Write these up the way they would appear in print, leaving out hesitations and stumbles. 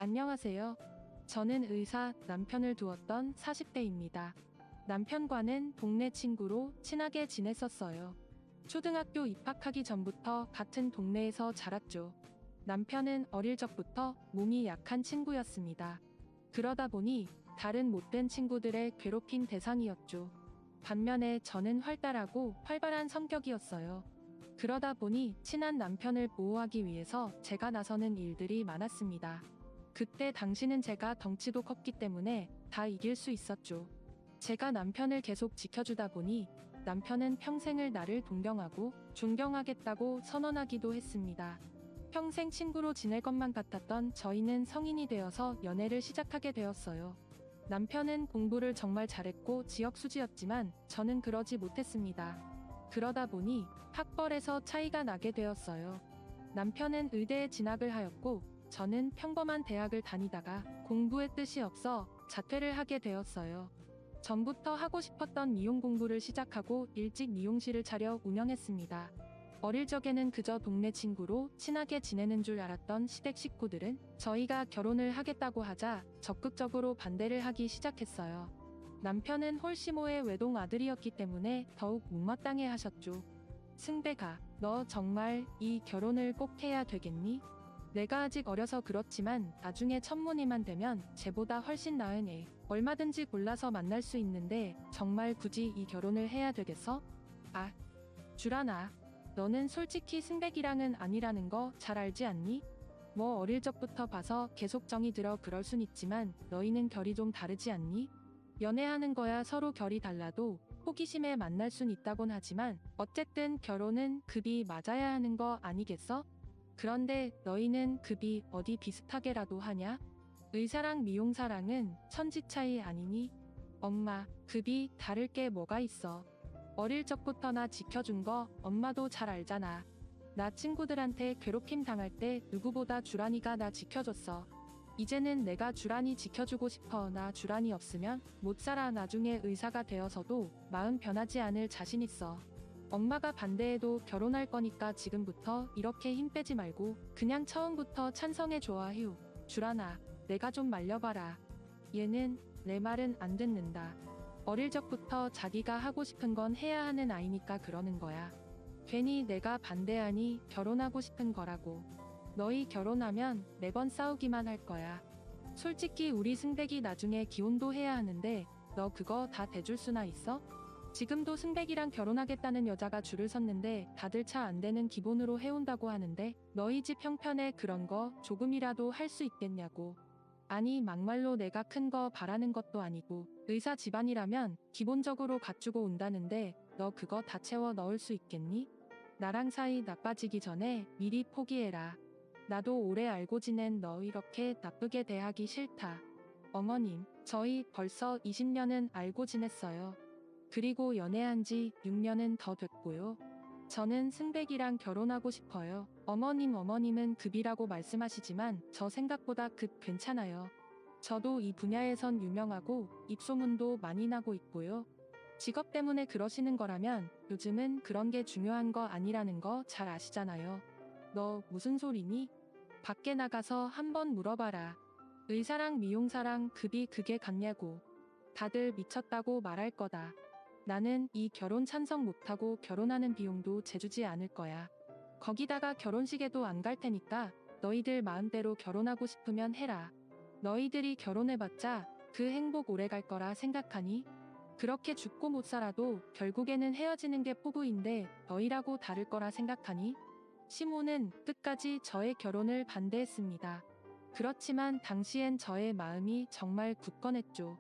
안녕하세요. 저는 의사 남편을 두었던 40대입니다. 남편과는 동네 친구로 친하게 지냈었어요. 초등학교 입학하기 전부터 같은 동네에서 자랐죠. 남편은 어릴 적부터 몸이 약한 친구였습니다. 그러다 보니 다른 못된 친구들의 괴롭힘 대상이었죠. 반면에 저는 활달하고 활발한 성격이었어요. 그러다 보니 친한 남편을 보호하기 위해서 제가 나서는 일들이 많았습니다. 그때 당시는 제가 덩치도 컸기 때문에 다 이길 수 있었죠. 제가 남편을 계속 지켜주다 보니 남편은 평생을 나를 동경하고 존경하겠다고 선언하기도 했습니다. 평생 친구로 지낼 것만 같았던 저희는 성인이 되어서 연애를 시작하게 되었어요. 남편은 공부를 정말 잘했고 지역수지였지만 저는 그러지 못했습니다. 그러다 보니 학벌에서 차이가 나게 되었어요. 남편은 의대에 진학을 하였고 저는 평범한 대학을 다니다가 공부에 뜻이 없어 자퇴를 하게 되었어요. 전부터 하고 싶었던 미용 공부를 시작하고 일찍 미용실을 차려 운영했습니다. 어릴 적에는 그저 동네 친구로 친하게 지내는 줄 알았던 시댁 식구들은 저희가 결혼을 하겠다고 하자 적극적으로 반대를 하기 시작했어요. 남편은 홀시모의 외동 아들이었기 때문에 더욱 못마땅해 하셨죠. 승배가, 너 정말 이 결혼을 꼭 해야 되겠니? 내가 아직 어려서 그렇지만 나중에 천문이만 되면 쟤보다 훨씬 나은 애 얼마든지 골라서 만날 수 있는데 정말 굳이 이 결혼을 해야 되겠어? 아, 주란아. 너는 솔직히 승백이랑은 아니라는 거 잘 알지 않니? 뭐 어릴 적부터 봐서 계속 정이 들어 그럴 순 있지만 너희는 결이 좀 다르지 않니? 연애하는 거야 서로 결이 달라도 호기심에 만날 순 있다곤 하지만 어쨌든 결혼은 급이 맞아야 하는 거 아니겠어? 그런데 너희는 급이 어디 비슷하게라도 하냐? 의사랑 미용사랑은 천지 차이 아니니? 엄마, 급이 다를 게 뭐가 있어? 어릴 적부터 나 지켜준 거 엄마도 잘 알잖아. 나 친구들한테 괴롭힘 당할 때 누구보다 주란이가 나 지켜줬어. 이제는 내가 주란이 지켜주고 싶어. 나 주란이 없으면 못 살아. 나중에 의사가 되어서도 마음 변하지 않을 자신 있어. 엄마가 반대해도 결혼할 거니까 지금부터 이렇게 힘 빼지 말고 그냥 처음부터 찬성해 줘. 휴. 주란아, 내가 좀 말려봐라. 얘는 내 말은 안 듣는다. 어릴 적부터 자기가 하고 싶은 건 해야 하는 아이니까 그러는 거야. 괜히 내가 반대하니 결혼하고 싶은 거라고. 너희 결혼하면 매번 싸우기만 할 거야. 솔직히 우리 승백이 나중에 기혼도 해야 하는데 너 그거 다 대줄 수나 있어? 지금도 승백이랑 결혼하겠다는 여자가 줄을 섰는데 다들 차 안 되는 기본으로 해온다고 하는데 너희 집 형편에 그런 거 조금이라도 할 수 있겠냐고. 아니 막말로 내가 큰 거 바라는 것도 아니고 의사 집안이라면 기본적으로 갖추고 온다는데 너 그거 다 채워 넣을 수 있겠니? 나랑 사이 나빠지기 전에 미리 포기해라. 나도 오래 알고 지낸 너 이렇게 나쁘게 대하기 싫다. 어머님, 저희 벌써 20년은 알고 지냈어요. 그리고 연애한 지 6년은 더 됐고요. 저는 승백이랑 결혼하고 싶어요. 어머님은 급이라고 말씀하시지만 저 생각보다 급 괜찮아요. 저도 이 분야에선 유명하고 입소문도 많이 나고 있고요. 직업 때문에 그러시는 거라면 요즘은 그런 게 중요한 거 아니라는 거 잘 아시잖아요. 너 무슨 소리니? 밖에 나가서 한번 물어봐라. 의사랑 미용사랑 급이 그게 같냐고. 다들 미쳤다고 말할 거다. 나는 이 결혼 찬성 못하고 결혼하는 비용도 재주지 않을 거야. 거기다가 결혼식에도 안 갈 테니까 너희들 마음대로 결혼하고 싶으면 해라. 너희들이 결혼해봤자 그 행복 오래 갈 거라 생각하니? 그렇게 죽고 못 살아도 결국에는 헤어지는 게 포부인데 너희라고 다를 거라 생각하니? 시모는 끝까지 저의 결혼을 반대했습니다. 그렇지만 당시엔 저의 마음이 정말 굳건했죠.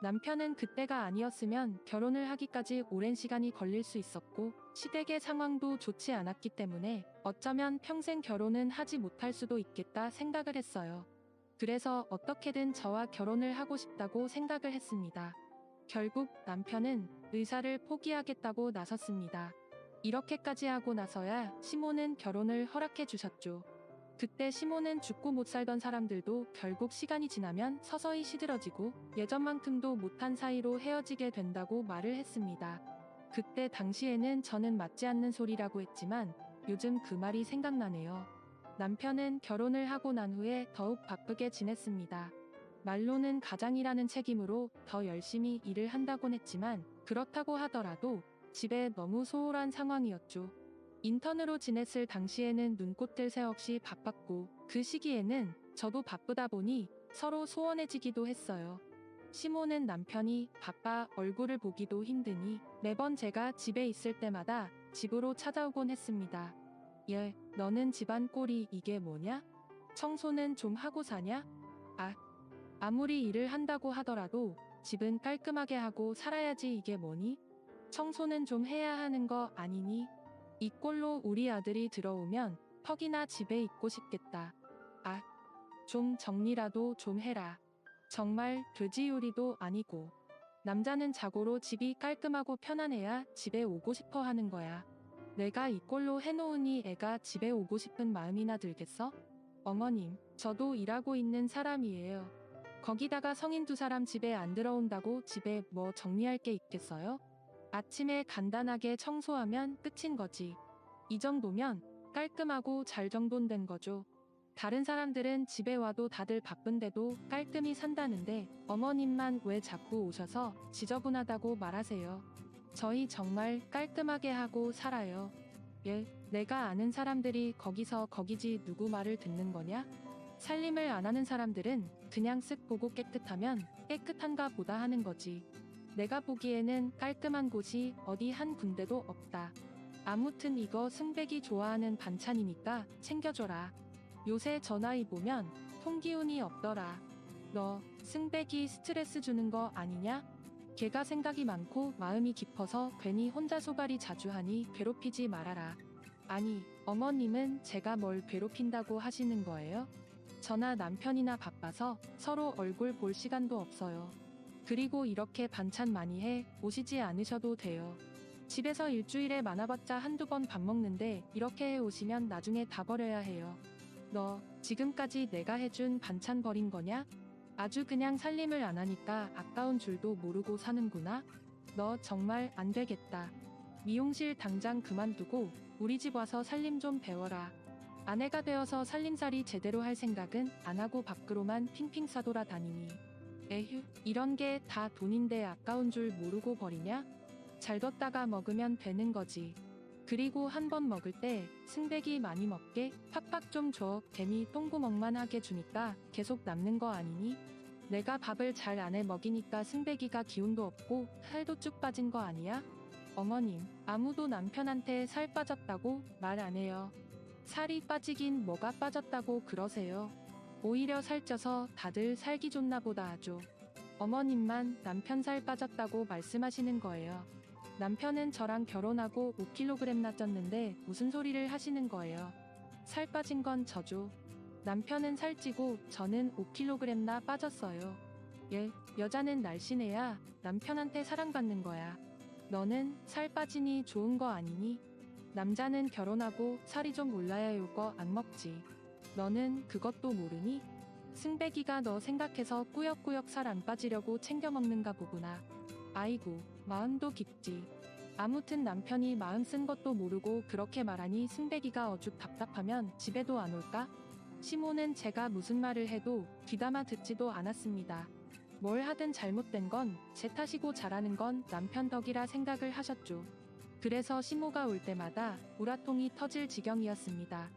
남편은 그때가 아니었으면 결혼을 하기까지 오랜 시간이 걸릴 수 있었고 시댁의 상황도 좋지 않았기 때문에 어쩌면 평생 결혼은 하지 못할 수도 있겠다 생각을 했어요. 그래서 어떻게든 저와 결혼을 하고 싶다고 생각을 했습니다. 결국 남편은 의사를 포기하겠다고 나섰습니다. 이렇게까지 하고 나서야 시모는 결혼을 허락해 주셨죠. 그때 시모는 죽고 못 살던 사람들도 결국 시간이 지나면 서서히 시들어지고 예전만큼도 못한 사이로 헤어지게 된다고 말을 했습니다. 그때 당시에는 저는 맞지 않는 소리라고 했지만 요즘 그 말이 생각나네요. 남편은 결혼을 하고 난 후에 더욱 바쁘게 지냈습니다. 말로는 가장이라는 책임으로 더 열심히 일을 한다곤 했지만 그렇다고 하더라도 집에 너무 소홀한 상황이었죠. 인턴으로 지냈을 당시에는 눈꽃들 새 없이 바빴고 그 시기에는 저도 바쁘다 보니 서로 소원해지기도 했어요. 시모는 남편이 바빠 얼굴을 보기도 힘드니 매번 제가 집에 있을 때마다 집으로 찾아오곤 했습니다. 예, 너는 집안 꼴이 이게 뭐냐? 청소는 좀 하고 사냐? 아무리 일을 한다고 하더라도 집은 깔끔하게 하고 살아야지 이게 뭐니? 청소는 좀 해야 하는 거 아니니? 이 꼴로 우리 아들이 들어오면 턱이나 집에 있고 싶겠다. 좀 정리라도 좀 해라. 정말 돼지요리도 아니고. 남자는 자고로 집이 깔끔하고 편안해야 집에 오고 싶어 하는 거야. 내가 이 꼴로 해놓으니 애가 집에 오고 싶은 마음이나 들겠어? 어머님, 저도 일하고 있는 사람이에요. 거기다가 성인 두 사람 집에 안 들어온다고 집에 뭐 정리할 게 있겠어요? 아침에 간단하게 청소하면 끝인 거지. 이 정도면 깔끔하고 잘 정돈된 거죠. 다른 사람들은 집에 와도 다들 바쁜데도 깔끔히 산다는데 어머님만 왜 자꾸 오셔서 지저분하다고 말하세요. 저희 정말 깔끔하게 하고 살아요. 예, 내가 아는 사람들이 거기서 거기지 누구 말을 듣는 거냐? 살림을 안 하는 사람들은 그냥 쓱 보고 깨끗하면 깨끗한가 보다 하는 거지. 내가 보기에는 깔끔한 곳이 어디 한 군데도 없다. 아무튼 이거 승백이 좋아하는 반찬이니까 챙겨줘라. 요새 전화위 보면 통기운이 없더라. 너 승백이 스트레스 주는 거 아니냐? 걔가 생각이 많고 마음이 깊어서 괜히 혼자 소갈이 자주 하니 괴롭히지 말아라. 아니, 어머님은 제가 뭘 괴롭힌다고 하시는 거예요? 저나 남편이나 바빠서 서로 얼굴 볼 시간도 없어요. 그리고 이렇게 반찬 많이 해 오시지 않으셔도 돼요. 집에서 일주일에 많아봤자 한두 번 밥 먹는데 이렇게 해 오시면 나중에 다 버려야 해요. 너 지금까지 내가 해준 반찬 버린 거냐? 아주 그냥 살림을 안 하니까 아까운 줄도 모르고 사는구나? 너 정말 안 되겠다. 미용실 당장 그만두고 우리 집 와서 살림 좀 배워라. 아내가 되어서 살림살이 제대로 할 생각은 안 하고 밖으로만 핑핑 싸돌아 다니니. 에휴, 이런 게 다 돈인데 아까운 줄 모르고 버리냐? 잘 뒀다가 먹으면 되는 거지. 그리고 한 번 먹을 때 승백이 많이 먹게 팍팍 좀 줘. 괜히 똥구멍만 하게 주니까 계속 남는 거 아니니? 내가 밥을 잘 안 해 먹이니까 승백이가 기운도 없고 살도 쭉 빠진 거 아니야? 어머님, 아무도 남편한테 살 빠졌다고 말 안 해요. 살이 빠지긴 뭐가 빠졌다고 그러세요. 오히려 살쪄서 다들 살기 좋나 보다 하죠. 어머님만 남편 살 빠졌다고 말씀하시는 거예요. 남편은 저랑 결혼하고 5kg 쪘는데 무슨 소리를 하시는 거예요. 살 빠진 건 저죠. 남편은 살찌고 저는 5kg나 빠졌어요. 예, 여자는 날씬해야 남편한테 사랑받는 거야. 너는 살 빠지니 좋은 거 아니니? 남자는 결혼하고 살이 좀 올라야 요거 안 먹지. 너는 그것도 모르니? 승백이가 너 생각해서 꾸역꾸역 살 안 빠지려고 챙겨 먹는가 보구나. 아이고, 마음도 깊지. 아무튼 남편이 마음 쓴 것도 모르고 그렇게 말하니 승백이가 어죽 답답하면 집에도 안 올까? 시모는 제가 무슨 말을 해도 귀담아 듣지도 않았습니다. 뭘 하든 잘못된 건 제 탓이고 잘하는 건 남편 덕이라 생각을 하셨죠. 그래서 시모가 올 때마다 우라통이 터질 지경이었습니다.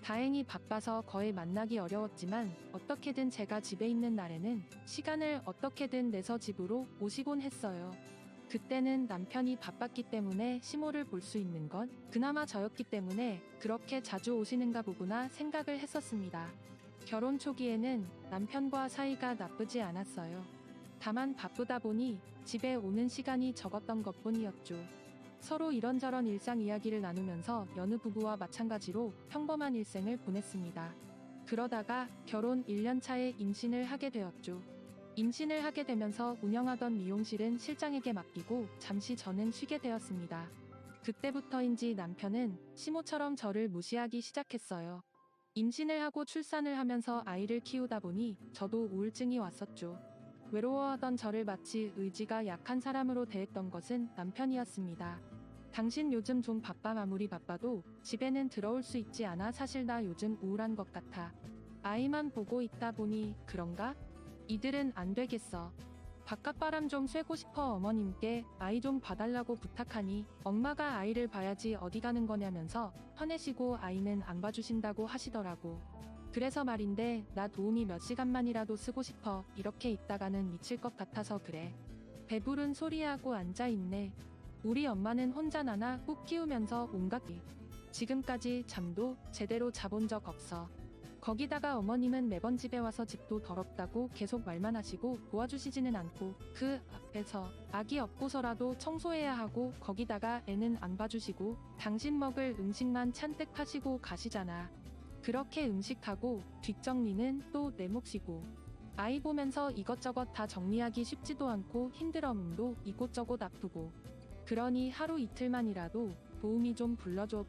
다행히 바빠서 거의 만나기 어려웠지만 어떻게든 제가 집에 있는 날에는 시간을 어떻게든 내서 집으로 오시곤 했어요. 그때는 남편이 바빴기 때문에 시모를 볼 수 있는 건 그나마 저였기 때문에 그렇게 자주 오시는가 보구나 생각을 했었습니다. 결혼 초기에는 남편과 사이가 나쁘지 않았어요. 다만 바쁘다 보니 집에 오는 시간이 적었던 것뿐이었죠. 서로 이런저런 일상 이야기를 나누면서 여느 부부와 마찬가지로 평범한 일생을 보냈습니다. 그러다가 결혼 1년 차에 임신을 하게 되었죠. 임신을 하게 되면서 운영하던 미용실은 실장에게 맡기고 잠시 저는 쉬게 되었습니다. 그때부터인지 남편은 시모처럼 저를 무시하기 시작했어요. 임신을 하고 출산을 하면서 아이를 키우다 보니 저도 우울증이 왔었죠. 외로워하던 저를 마치 의지가 약한 사람으로 대했던 것은 남편이었습니다. 당신 요즘 좀 바빠. 아무리 바빠도 집에는 들어올 수 있지 않아. 사실 나 요즘 우울한 것 같아. 아이만 보고 있다 보니 그런가? 이들은 안 되겠어. 바깥바람 좀 쐬고 싶어. 어머님께 아이 좀 봐달라고 부탁하니 엄마가 아이를 봐야지 어디 가는 거냐면서 화내시고 아이는 안 봐주신다고 하시더라고. 그래서 말인데 나 도우미 몇 시간만이라도 쓰고 싶어. 이렇게 있다가는 미칠 것 같아서 그래. 배부른 소리하고 앉아있네. 우리 엄마는 혼자 나나 꾹 키우면서 온갖 일. 지금까지 잠도 제대로 자본 적 없어. 거기다가 어머님은 매번 집에 와서 집도 더럽다고 계속 말만 하시고 도와주시지는 않고 그 앞에서 아기 없고서라도 청소해야 하고 거기다가 애는 안 봐주시고 당신 먹을 음식만 찬뜩 하시고 가시잖아. 그렇게 음식하고 뒷정리는 또 내 몫이고 아이 보면서 이것저것 다 정리하기 쉽지도 않고 힘들어. 몸도 이곳저곳 아프고 그러니 하루 이틀만이라도 도우미 좀 불러줘.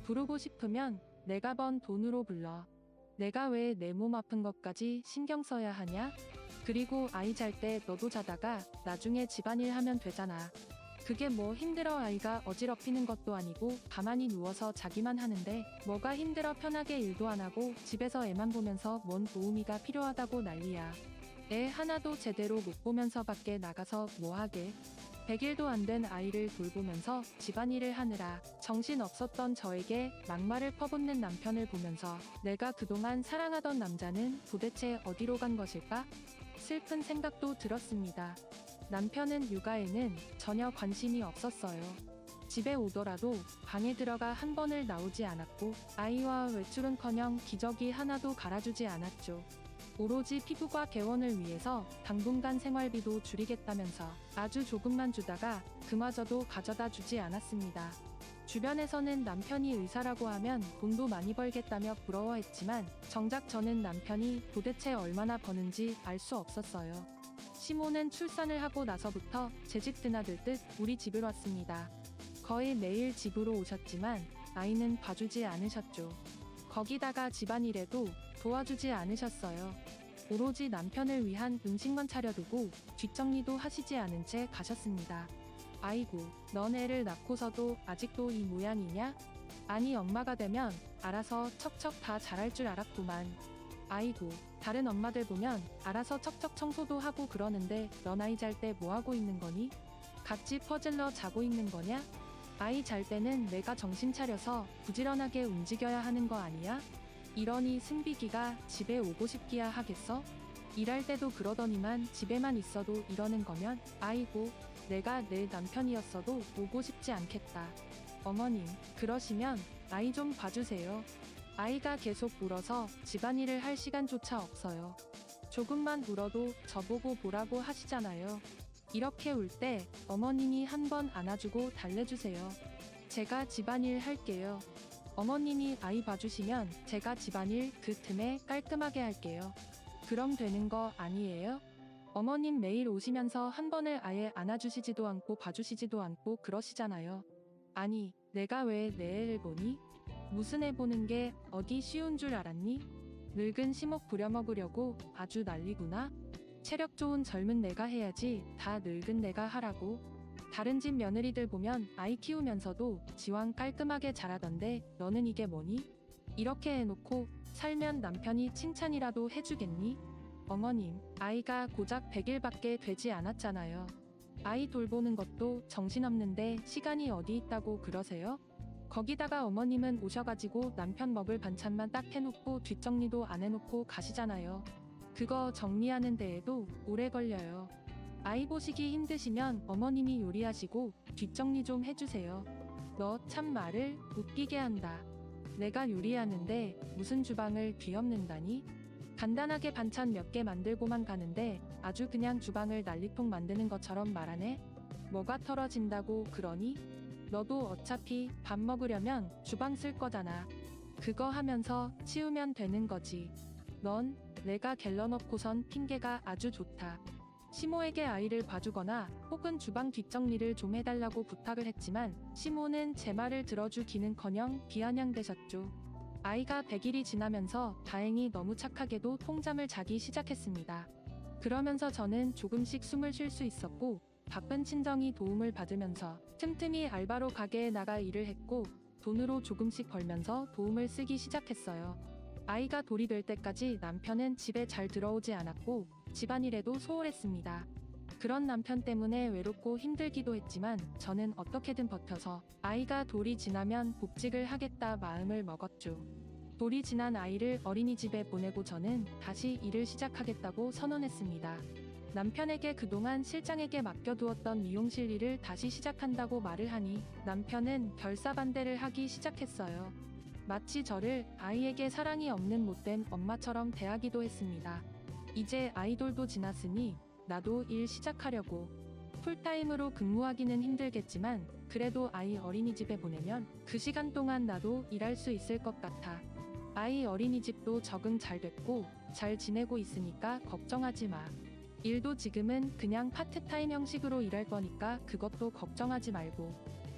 부르고 싶으면 내가 번 돈으로 불러. 내가 왜 내 몸 아픈 것까지 신경 써야 하냐? 그리고 아이 잘 때 너도 자다가 나중에 집안일 하면 되잖아. 그게 뭐 힘들어. 아이가 어지럽히는 것도 아니고 가만히 누워서 자기만 하는데 뭐가 힘들어. 편하게 일도 안 하고 집에서 애만 보면서 뭔 도우미가 필요하다고 난리야. 애 하나도 제대로 못 보면서 밖에 나가서 뭐 하게. 100일도 안 된 아이를 돌보면서 집안일을 하느라 정신 없었던 저에게 막말을 퍼붓는 남편을 보면서 내가 그동안 사랑하던 남자는 도대체 어디로 간 것일까? 슬픈 생각도 들었습니다. 남편은 육아에는 전혀 관심이 없었어요. 집에 오더라도 방에 들어가 한 번을 나오지 않았고 아이와 외출은커녕 기저귀 하나도 갈아주지 않았죠. 오로지 피부과 개원을 위해서 당분간 생활비도 줄이겠다면서 아주 조금만 주다가 그마저도 가져다 주지 않았습니다. 주변에서는 남편이 의사라고 하면 돈도 많이 벌겠다며 부러워했지만 정작 저는 남편이 도대체 얼마나 버는지 알 수 없었어요. 시모는 출산을 하고 나서부터 제 집 드나들듯 우리 집을 왔습니다. 거의 매일 집으로 오셨지만 아이는 봐주지 않으셨죠. 거기다가 집안일에도 도와주지 않으셨어요. 오로지 남편을 위한 음식만 차려두고 뒷정리도 하시지 않은 채 가셨습니다. 아이고, 넌 애를 낳고서도 아직도 이 모양이냐? 아니 엄마가 되면 알아서 척척 다 잘할 줄 알았구만. 아이고, 다른 엄마들 보면 알아서 척척 청소도 하고 그러는데 넌 아이 잘 때 뭐 하고 있는 거니? 같이 퍼즐러 자고 있는 거냐? 아이 잘 때는 내가 정신 차려서 부지런하게 움직여야 하는 거 아니야? 이러니 승비기가 집에 오고 싶기야 하겠어? 일할 때도 그러더니만 집에만 있어도 이러는 거면 아이고, 내가 내 남편이었어도 오고 싶지 않겠다. 어머님, 그러시면 아이 좀 봐주세요. 아이가 계속 울어서 집안일을 할 시간조차 없어요. 조금만 울어도 저보고 보라고 하시잖아요. 이렇게 울 때 어머님이 한 번 안아주고 달래주세요. 제가 집안일 할게요. 어머님이 아이 봐주시면 제가 집안일 그 틈에 깔끔하게 할게요. 그럼 되는 거 아니에요? 어머님 매일 오시면서 한 번을 아예 안아주시지도 않고 봐주시지도 않고 그러시잖아요. 아니, 내가 왜 내 애를 보니? 무슨 애 보는 게 어디 쉬운 줄 알았니? 늙은 시목 부려먹으려고 아주 난리구나. 체력 좋은 젊은 내가 해야지 다 늙은 내가 하라고. 다른 집 며느리들 보면 아이 키우면서도 지왕 깔끔하게 자라던데 너는 이게 뭐니? 이렇게 해놓고 살면 남편이 칭찬이라도 해주겠니? 어머님, 아이가 고작 100일밖에 되지 않았잖아요. 아이 돌보는 것도 정신없는데 시간이 어디 있다고 그러세요? 거기다가 어머님은 오셔가지고 남편 먹을 반찬만 딱 해놓고 뒷정리도 안 해놓고 가시잖아요. 그거 정리하는 데에도 오래 걸려요. 아이 보시기 힘드시면 어머님이 요리하시고 뒷정리 좀 해주세요. 너 참 말을 웃기게 한다. 내가 요리하는데 무슨 주방을 뒤엎는다니? 간단하게 반찬 몇 개 만들고만 가는데 아주 그냥 주방을 난리통 만드는 것처럼 말하네? 뭐가 털어진다고 그러니? 너도 어차피 밥 먹으려면 주방 쓸 거잖아. 그거 하면서 치우면 되는 거지. 넌 내가 갤러넣고선 핑계가 아주 좋다. 시모에게 아이를 봐주거나 혹은 주방 뒷정리를 좀 해달라고 부탁을 했지만 시모는 제 말을 들어주기는커녕 비아냥대셨죠. 아이가 100일이 지나면서 다행히 너무 착하게도 통잠을 자기 시작했습니다. 그러면서 저는 조금씩 숨을 쉴 수 있었고 바쁜 친정이 도움을 받으면서 틈틈이 알바로 가게에 나가 일을 했고 돈으로 조금씩 벌면서 도움을 쓰기 시작했어요. 아이가 돌이 될 때까지 남편은 집에 잘 들어오지 않았고 집안일에도 소홀했습니다. 그런 남편 때문에 외롭고 힘들기도 했지만 저는 어떻게든 버텨서 아이가 돌이 지나면 복직을 하겠다 마음을 먹었죠. 돌이 지난 아이를 어린이집에 보내고 저는 다시 일을 시작하겠다고 선언했습니다. 남편에게 그동안 실장에게 맡겨두었던 미용실 일을 다시 시작한다고 말을 하니 남편은 결사반대를 하기 시작했어요. 마치 저를 아이에게 사랑이 없는 못된 엄마처럼 대하기도 했습니다. 이제 아이돌도 지났으니 나도 일 시작하려고. 풀타임으로 근무하기는 힘들겠지만 그래도 아이 어린이집에 보내면 그 시간 동안 나도 일할 수 있을 것 같아. 아이 어린이집도 적응 잘 됐고 잘 지내고 있으니까 걱정하지 마. 일도 지금은 그냥 파트타임 형식으로 일할 거니까 그것도 걱정하지 말고.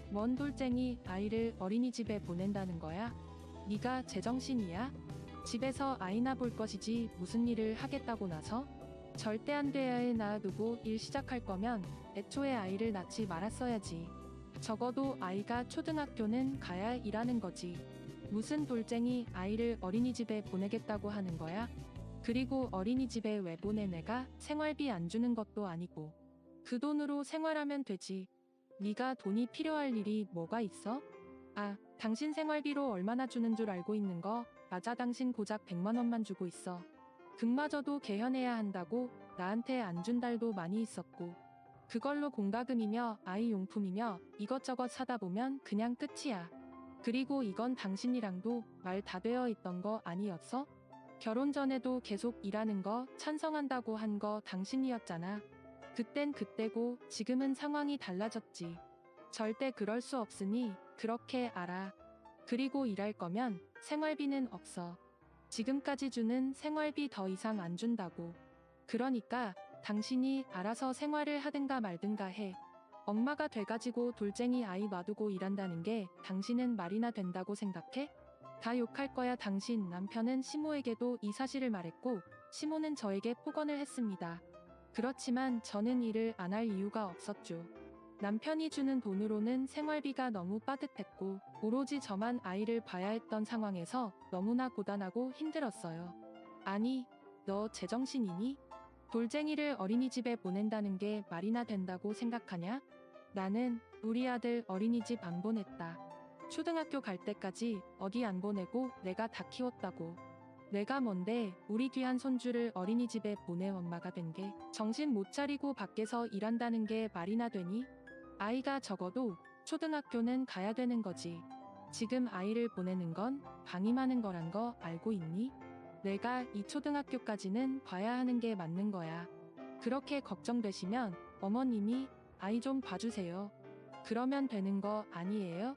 뭔 돌쟁이 아이를 어린이집에 보낸다는 거야? 네가 제정신이야? 집에서 아이나 볼 것이지 무슨 일을 하겠다고 나서? 절대 안 돼야 해. 놔두고 일 시작할 거면 애초에 아이를 낳지 말았어야지. 적어도 아이가 초등학교는 가야 일하는 거지. 무슨 돌쟁이 아이를 어린이집에 보내겠다고 하는 거야? 그리고 어린이집에 왜 보내? 내가 생활비 안 주는 것도 아니고. 그 돈으로 생활하면 되지. 네가 돈이 필요할 일이 뭐가 있어? 아, 당신 생활비로 얼마나 주는 줄 알고 있는 거? 맞아, 당신 고작 100만 원만 주고 있어. 그마저도 개현해야 한다고 나한테 안 준 달도 많이 있었고. 그걸로 공과금이며 아이 용품이며 이것저것 사다 보면 그냥 끝이야. 그리고 이건 당신이랑도 말 다 되어 있던 거 아니었어? 결혼 전에도 계속 일하는 거 찬성한다고 한 거 당신이었잖아. 그땐 그때고 지금은 상황이 달라졌지. 절대 그럴 수 없으니 그렇게 알아. 그리고 일할 거면 생활비는 없어. 지금까지 주는 생활비 더 이상 안 준다고. 그러니까 당신이 알아서 생활을 하든가 말든가 해. 엄마가 돼가지고 돌쟁이 아이 놔두고 일한다는 게 당신은 말이나 된다고 생각해? 다 욕할 거야. 당신 남편은 시모에게도 이 사실을 말했고 시모는 저에게 폭언을 했습니다. 그렇지만 저는 일을 안 할 이유가 없었죠. 남편이 주는 돈으로는 생활비가 너무 빠듯했고 오로지 저만 아이를 봐야 했던 상황에서 너무나 고단하고 힘들었어요. 아니, 너 제정신이니? 돌쟁이를 어린이집에 보낸다는 게 말이나 된다고 생각하냐? 나는 우리 아들 어린이집 안 보냈다. 초등학교 갈 때까지 어디 안 보내고 내가 다 키웠다고. 내가 뭔데 우리 귀한 손주를 어린이집에 보내. 엄마가 된 게 정신 못 차리고 밖에서 일한다는 게 말이나 되니? 아이가 적어도 초등학교는 가야 되는 거지. 지금 아이를 보내는 건 방임하는 거란 거 알고 있니? 내가 이 초등학교까지는 봐야 하는 게 맞는 거야. 그렇게 걱정되시면 어머님이 아이 좀 봐주세요. 그러면 되는 거 아니에요?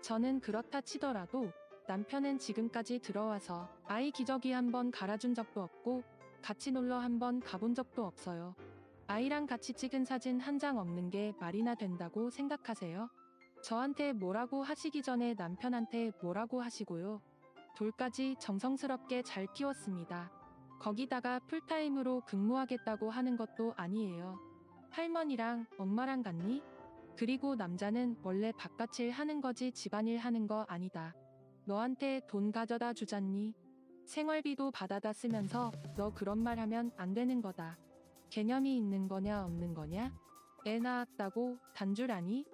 저는 그렇다 치더라도 남편은 지금까지 들어와서 아이 기저귀 한번 갈아준 적도 없고 같이 놀러 한번 가본 적도 없어요. 아이랑 같이 찍은 사진 한 장 없는 게 말이나 된다고 생각하세요? 저한테 뭐라고 하시기 전에 남편한테 뭐라고 하시고요. 돌까지 정성스럽게 잘 키웠습니다. 거기다가 풀타임으로 근무하겠다고 하는 것도 아니에요. 할머니랑 엄마랑 같니? 그리고 남자는 원래 바깥일 하는 거지 집안일 하는 거 아니다. 너한테 돈 가져다 주잖니? 생활비도 받아다 쓰면서 너 그런 말 하면 안 되는 거다. 개념이 있는 거냐 없는 거냐? 애 낳았다고 단줄 아니?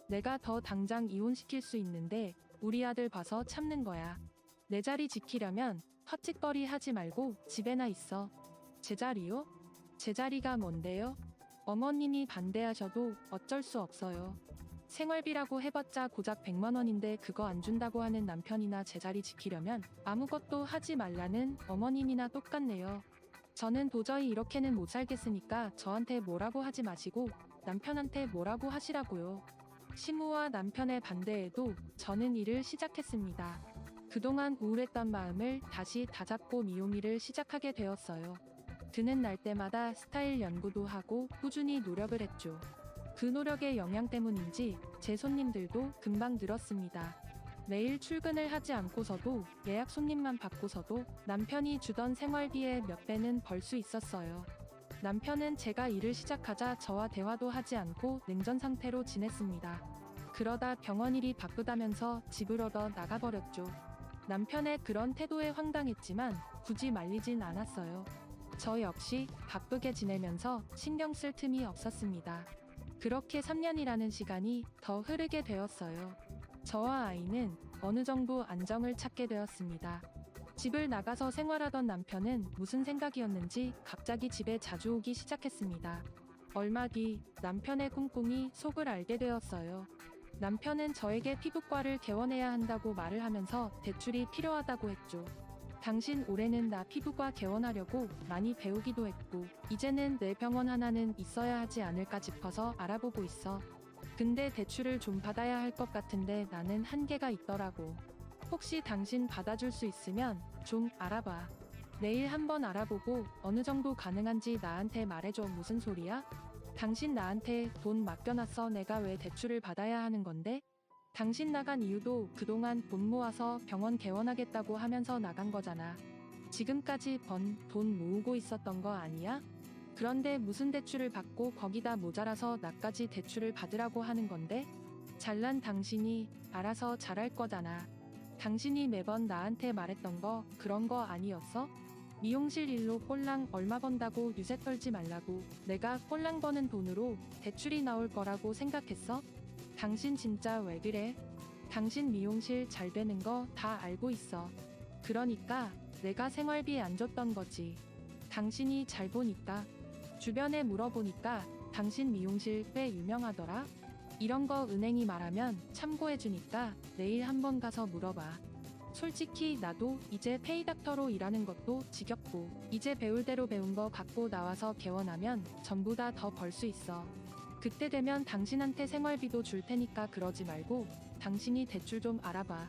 내가 더 당장 이혼시킬 수 있는데 우리 아들 봐서 참는 거야. 내 자리 지키려면 헛짓거리 하지 말고 집에나 있어. 제 자리요? 제 자리가 뭔데요? 어머님이 반대하셔도 어쩔 수 없어요. 생활비라고 해봤자 고작 100만 원인데 그거 안 준다고 하는 남편이나 제 자리 지키려면 아무것도 하지 말라는 어머님이나 똑같네요. 저는 도저히 이렇게는 못 살겠으니까 저한테 뭐라고 하지 마시고 남편한테 뭐라고 하시라고요. 시모와 남편의 반대에도 저는 일을 시작했습니다. 그동안 우울했던 마음을 다시 다잡고 미용일을 시작하게 되었어요. 드는 날 때마다 스타일 연구도 하고 꾸준히 노력을 했죠. 그 노력의 영향 때문인지 제 손님들도 금방 늘었습니다. 매일 출근을 하지 않고서도 예약 손님만 받고서도 남편이 주던 생활비의 몇 배는 벌 수 있었어요. 남편은 제가 일을 시작하자 저와 대화도 하지 않고 냉전 상태로 지냈습니다. 그러다 병원 일이 바쁘다면서 집을 얻어 나가버렸죠. 남편의 그런 태도에 황당했지만 굳이 말리진 않았어요. 저 역시 바쁘게 지내면서 신경 쓸 틈이 없었습니다. 그렇게 3년이라는 시간이 더 흐르게 되었어요. 저와 아이는 어느 정도 안정을 찾게 되었습니다. 집을 나가서 생활하던 남편은 무슨 생각이었는지 갑자기 집에 자주 오기 시작했습니다. 얼마 뒤 남편의 꿍꿍이 속을 알게 되었어요. 남편은 저에게 피부과를 개원해야 한다고 말을 하면서 대출이 필요하다고 했죠. 당신 올해는 나 피부과 개원하려고 많이 배우기도 했고 이제는 내 병원 하나는 있어야 하지 않을까 싶어서 알아보고 있어. 근데 대출을 좀 받아야 할 것 같은데 나는 한계가 있더라고. 혹시 당신 받아줄 수 있으면 좀 알아봐. 내일 한번 알아보고 어느 정도 가능한지 나한테 말해줘. 무슨 소리야? 당신 나한테 돈 맡겨놨어. 내가 왜 대출을 받아야 하는 건데? 당신 나간 이유도 그동안 돈 모아서 병원 개원하겠다고 하면서 나간 거잖아. 지금까지 번 돈 모으고 있었던 거 아니야? 그런데 무슨 대출을 받고 거기다 모자라서 나까지 대출을 받으라고 하는 건데? 잘난 당신이 알아서 잘할 거잖아. 당신이 매번 나한테 말했던 거 그런 거 아니었어? 미용실 일로 꼴랑 얼마 번다고 유세 떨지 말라고. 내가 꼴랑 버는 돈으로 대출이 나올 거라고 생각했어? 당신 진짜 왜 그래? 당신 미용실 잘 되는 거 다 알고 있어. 그러니까 내가 생활비 안 줬던 거지. 당신이 잘 보니까. 주변에 물어보니까 당신 미용실 꽤 유명하더라. 이런 거 은행이 말하면 참고해주니까 내일 한번 가서 물어봐. 솔직히 나도 이제 페이닥터로 일하는 것도 지겹고 이제 배울 대로 배운 거 갖고 나와서 개원하면 전보다 더 벌 수 있어. 그때 되면 당신한테 생활비도 줄 테니까 그러지 말고 당신이 대출 좀 알아봐.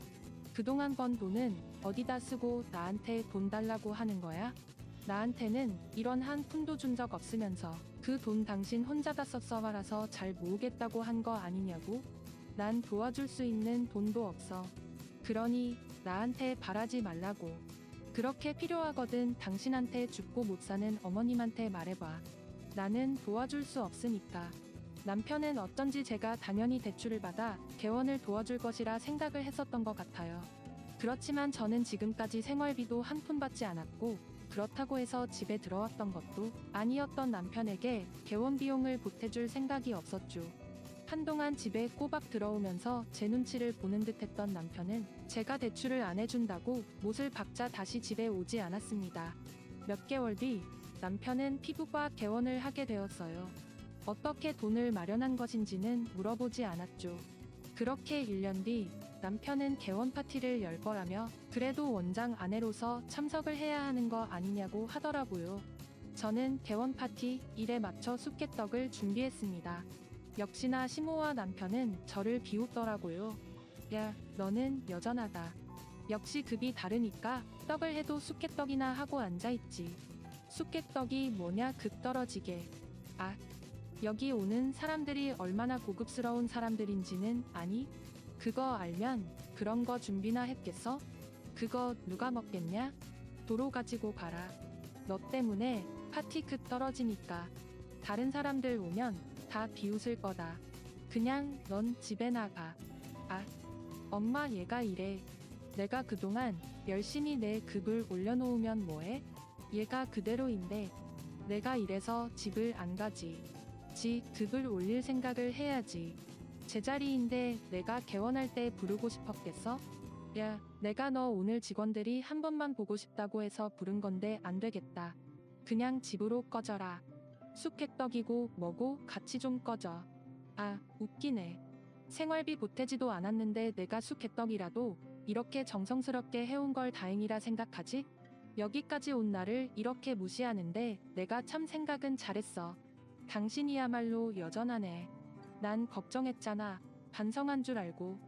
그동안 번 돈은 어디다 쓰고 나한테 돈 달라고 하는 거야? 나한테는 이런 한 푼도 준 적 없으면서 그 돈 당신 혼자 다 썼어 말아서 잘 모으겠다고 한 거 아니냐고? 난 도와줄 수 있는 돈도 없어. 그러니 나한테 바라지 말라고. 그렇게 필요하거든 당신한테 죽고 못 사는 어머님한테 말해봐. 나는 도와줄 수 없으니까. 남편은 어쩐지 제가 당연히 대출을 받아 개원을 도와줄 것이라 생각을 했었던 것 같아요. 그렇지만 저는 지금까지 생활비도 한 푼 받지 않았고 그렇다고 해서 집에 들어왔던 것도 아니었던 남편에게 개원 비용을 보태줄 생각이 없었죠. 한동안 집에 꼬박 들어오면서 제 눈치를 보는 듯했던 남편은 제가 대출을 안 해준다고 못을 박자 다시 집에 오지 않았습니다. 몇 개월 뒤 남편은 피부과 개원을 하게 되었어요. 어떻게 돈을 마련한 것인지는 물어보지 않았죠. 그렇게 1년 뒤 남편은 개원 파티를 열 거라며 그래도 원장 아내로서 참석을 해야 하는 거 아니냐고 하더라고요. 저는 개원 파티 일에 맞춰 쑥개떡을 준비했습니다. 역시나 시모와 남편은 저를 비웃더라고요. 야, 너는 여전하다. 역시 급이 다르니까 떡을 해도 쑥개떡이나 하고 앉아있지. 쑥개떡이 뭐냐 급 떨어지게. 아, 여기 오는 사람들이 얼마나 고급스러운 사람들인지는 아니? 그거 알면 그런 거 준비나 했겠어? 그거 누가 먹겠냐? 도로 가지고 가라. 너 때문에 파티 급 떨어지니까. 다른 사람들 오면 다 비웃을 거다. 그냥 넌 집에 나가. 아, 엄마 얘가 이래. 내가 그동안 열심히 내 급을 올려놓으면 뭐해? 얘가 그대로인데 내가 이래서 집을 안 가지. 지 급을 올릴 생각을 해야지. 제자리인데 내가 개원할 때 부르고 싶었겠어? 야, 내가 너 오늘 직원들이 한 번만 보고 싶다고 해서 부른 건데 안 되겠다. 그냥 집으로 꺼져라. 쑥개떡이고 뭐고 같이 좀 꺼져. 아, 웃기네. 생활비 보태지도 않았는데 내가 쑥개떡이라도 이렇게 정성스럽게 해온 걸 다행이라 생각하지? 여기까지 온 나를 이렇게 무시하는데 내가 참 생각은 잘했어. 당신이야말로 여전하네. 난 걱정했잖아. 반성한 줄 알고.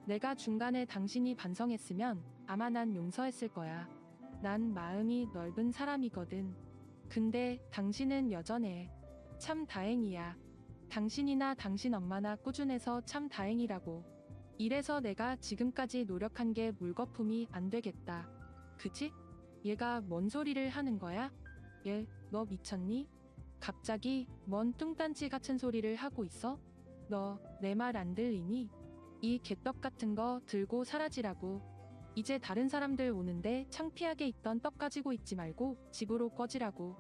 내가 중간에 당신이 반성했으면 아마 난 용서했을 거야. 난 마음이 넓은 사람이거든. 근데 당신은 여전해. 참 다행이야. 당신이나 당신 엄마나 꾸준해서 참 다행이라고. 이래서 내가 지금까지 노력한 게 물거품이 안 되겠다. 그치? 얘가 뭔 소리를 하는 거야? 얘, 너 미쳤니? 갑자기 뭔 뚱딴지 같은 소리를 하고 있어? 너 내 말 안 들리니? 이 개떡 같은 거 들고 사라지라고. 이제 다른 사람들 오는데 창피하게 있던 떡 가지고 있지 말고 집으로 꺼지라고.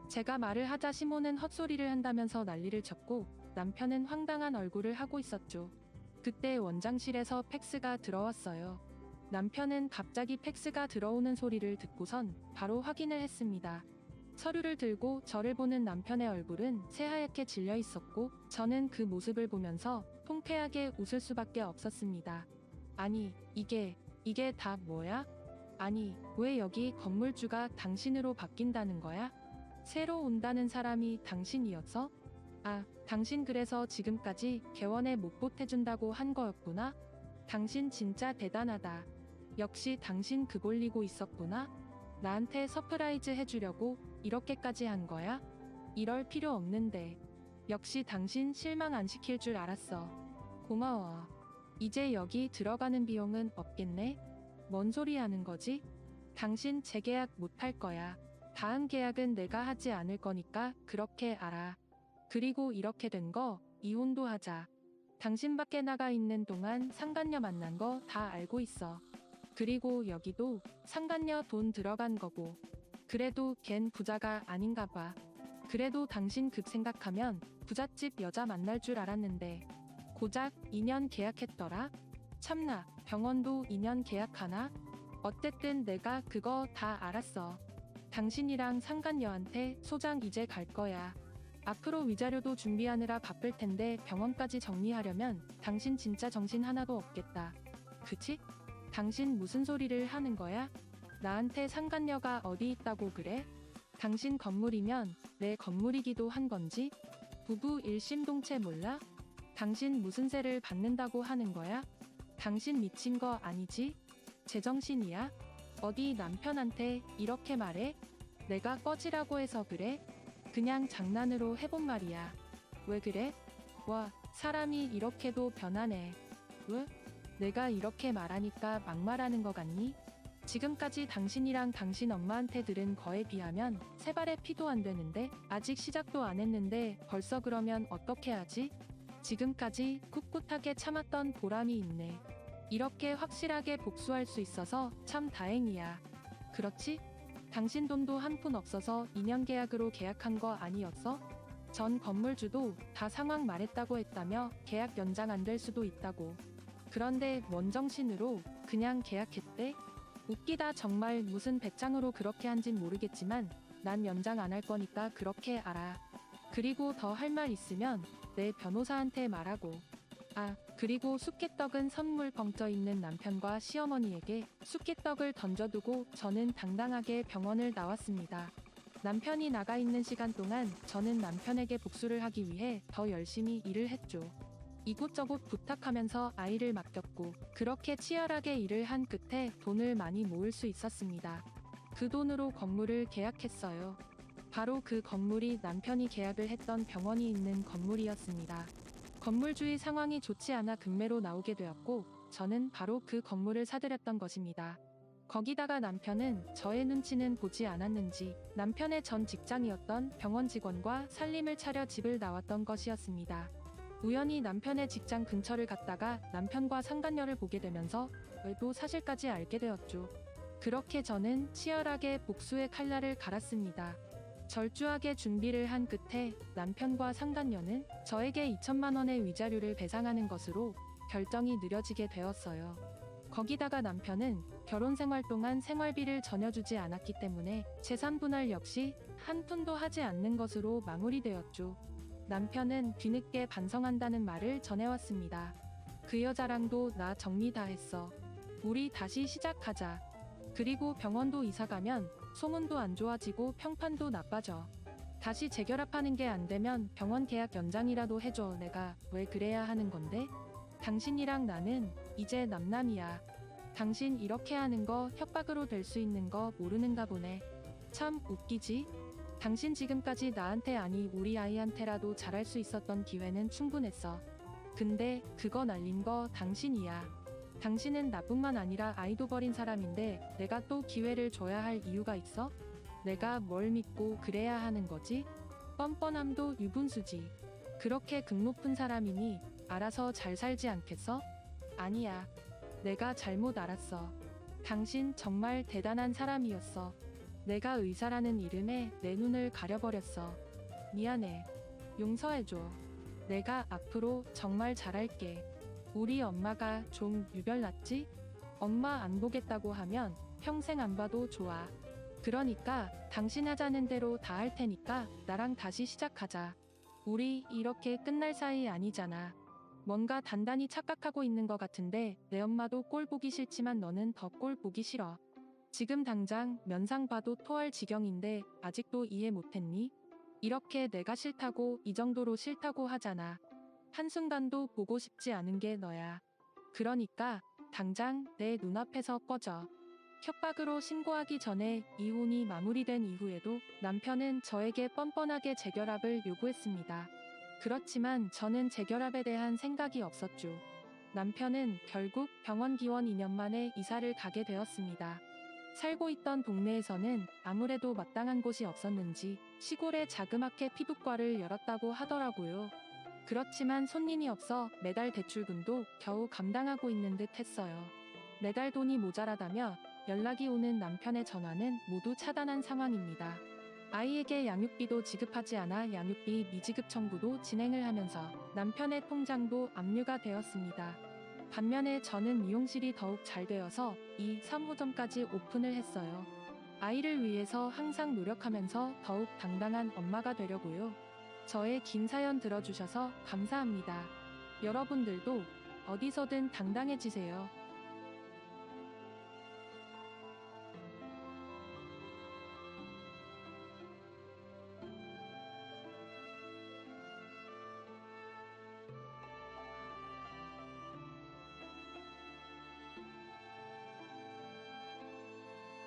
제가 말을 하자 시몬은 헛소리를 한다면서 난리를 쳤고 남편은 황당한 얼굴을 하고 있었죠. 그때 원장실에서 팩스가 들어왔어요. 남편은 갑자기 팩스가 들어오는 소리를 듣고선 바로 확인을 했습니다. 서류를 들고 저를 보는 남편의 얼굴은 새하얗게 질려 있었고 저는 그 모습을 보면서 통쾌하게 웃을 수밖에 없었습니다. 아니, 이게 다 뭐야? 아니, 왜 여기 건물주가 당신으로 바뀐다는 거야? 새로 온다는 사람이 당신이었어? 아, 당신 그래서 지금까지 개원에 못 보태준다고 한 거였구나? 당신 진짜 대단하다. 역시 당신 그 볼리고 있었구나? 나한테 서프라이즈 해주려고 이렇게까지 한 거야? 이럴 필요 없는데. 역시 당신 실망 안 시킬 줄 알았어. 고마워. 이제 여기 들어가는 비용은 없겠네? 뭔 소리 하는 거지? 당신 재계약 못 할 거야. 다음 계약은 내가 하지 않을 거니까 그렇게 알아. 그리고 이렇게 된 거 이혼도 하자. 당신 밖에 나가 있는 동안 상간녀 만난 거 다 알고 있어. 그리고 여기도 상간녀 돈 들어간 거고. 그래도 걘 부자가 아닌가 봐. 그래도 당신 급 생각하면 부잣집 여자 만날 줄 알았는데 고작 2년 계약했더라? 참나, 병원도 2년 계약하나? 어쨌든 내가 그거 다 알았어. 당신이랑 상간녀한테 소장 이제 갈 거야. 앞으로 위자료도 준비하느라 바쁠 텐데 병원까지 정리하려면 당신 진짜 정신 하나도 없겠다. 그치? 당신 무슨 소리를 하는 거야? 나한테 상간녀가 어디 있다고 그래? 당신 건물이면 내 건물이기도 한 건지? 부부 일심동체 몰라? 당신 무슨 세를 받는다고 하는 거야? 당신 미친 거 아니지? 제정신이야? 어디 남편한테 이렇게 말해? 내가 꺼지라고 해서 그래? 그냥 장난으로 해본 말이야. 왜 그래? 와, 사람이 이렇게도 변하네. 왜? 내가 이렇게 말하니까 막말하는 거 같니? 지금까지 당신이랑 당신 엄마한테 들은 거에 비하면 세 발의 피도 안 되는데 아직 시작도 안 했는데 벌써 그러면 어떻게 하지? 지금까지 꿋꿋하게 참았던 보람이 있네. 이렇게 확실하게 복수할 수 있어서 참 다행이야. 그렇지? 당신 돈도 한 푼 없어서 2년 계약으로 계약한 거 아니었어? 전 건물주도 다 상황 말했다고 했다며 계약 연장 안 될 수도 있다고. 그런데 뭔 정신으로 그냥 계약했대? 웃기다 정말. 무슨 배짱으로 그렇게 한진 모르겠지만 난 연장 안 할 거니까 그렇게 알아. 그리고 더 할 말 있으면 내 변호사한테 말하고. 아, 그리고 쑥개떡은 선물 벙쪄 있는 남편과 시어머니에게 쑥개떡을 던져두고 저는 당당하게 병원을 나왔습니다. 남편이 나가 있는 시간 동안 저는 남편에게 복수를 하기 위해 더 열심히 일을 했죠. 이곳저곳 부탁하면서 아이를 맡겼고 그렇게 치열하게 일을 한 끝에 돈을 많이 모을 수 있었습니다. 그 돈으로 건물을 계약했어요. 바로 그 건물이 남편이 계약을 했던 병원이 있는 건물이었습니다. 건물주의 상황이 좋지 않아 급매로 나오게 되었고 저는 바로 그 건물을 사들였던 것입니다. 거기다가 남편은 저의 눈치는 보지 않았는지 남편의 전 직장이었던 병원 직원과 살림을 차려 집을 나왔던 것이었습니다. 우연히 남편의 직장 근처를 갔다가 남편과 상간녀를 보게 되면서 외도 사실까지 알게 되었죠. 그렇게 저는 치열하게 복수의 칼날을 갈았습니다. 절주하게 준비를 한 끝에 남편과 상간녀는 저에게 2천만 원의 위자료를 배상하는 것으로 결정이 느려지게 되었어요. 거기다가 남편은 결혼 생활 동안 생활비를 전혀 주지 않았기 때문에 재산 분할 역시 한 푼도 하지 않는 것으로 마무리되었죠. 남편은 뒤늦게 반성한다는 말을 전해왔습니다. 그 여자랑도 나 정리 다 했어. 우리 다시 시작하자. 그리고 병원도 이사가면 소문도 안 좋아지고 평판도 나빠져. 다시 재결합하는 게 안 되면 병원 계약 연장이라도 해줘. 내가 왜 그래야 하는 건데? 당신이랑 나는 이제 남남이야. 당신 이렇게 하는 거 협박으로 될 수 있는 거 모르는가 보네. 참 웃기지? 당신 지금까지 나한테 아니 우리 아이한테라도 잘할 수 있었던 기회는 충분했어. 근데 그거 날린 거 당신이야. 당신은 나뿐만 아니라 아이도 버린 사람인데 내가 또 기회를 줘야 할 이유가 있어? 내가 뭘 믿고 그래야 하는 거지? 뻔뻔함도 유분수지. 그렇게 극 높은 사람이니 알아서 잘 살지 않겠어? 아니야. 내가 잘못 알았어. 당신 정말 대단한 사람이었어. 내가 의사라는 이름에 내 눈을 가려버렸어. 미안해. 용서해줘. 내가 앞으로 정말 잘할게. 우리 엄마가 좀 유별났지? 엄마 안 보겠다고 하면 평생 안 봐도 좋아. 그러니까 당신 하자는 대로 다 할 테니까 나랑 다시 시작하자. 우리 이렇게 끝날 사이 아니잖아. 뭔가 단단히 착각하고 있는 것 같은데 내 엄마도 꼴 보기 싫지만 너는 더 꼴 보기 싫어. 지금 당장 면상 봐도 토할 지경인데 아직도 이해 못했니? 이렇게 내가 싫다고 이 정도로 싫다고 하잖아. 한순간도 보고 싶지 않은 게 너야. 그러니까 당장 내 눈앞에서 꺼져. 협박으로 신고하기 전에 이혼이 마무리된 이후에도 남편은 저에게 뻔뻔하게 재결합을 요구했습니다. 그렇지만 저는 재결합에 대한 생각이 없었죠. 남편은 결국 병원 기원 2년 만에 이사를 가게 되었습니다. 살고 있던 동네에서는 아무래도 마땅한 곳이 없었는지 시골에 자그맣게 피부과를 열었다고 하더라고요. 그렇지만 손님이 없어 매달 대출금도 겨우 감당하고 있는 듯 했어요. 매달 돈이 모자라다며 연락이 오는 남편의 전화는 모두 차단한 상황입니다. 아이에게 양육비도 지급하지 않아 양육비 미지급 청구도 진행을 하면서 남편의 통장도 압류가 되었습니다. 반면에 저는 미용실이 더욱 잘 되어서 이 3호점까지 오픈을 했어요. 아이를 위해서 항상 노력하면서 더욱 당당한 엄마가 되려고요. 저의 긴 사연 들어주셔서 감사합니다. 여러분들도 어디서든 당당해지세요.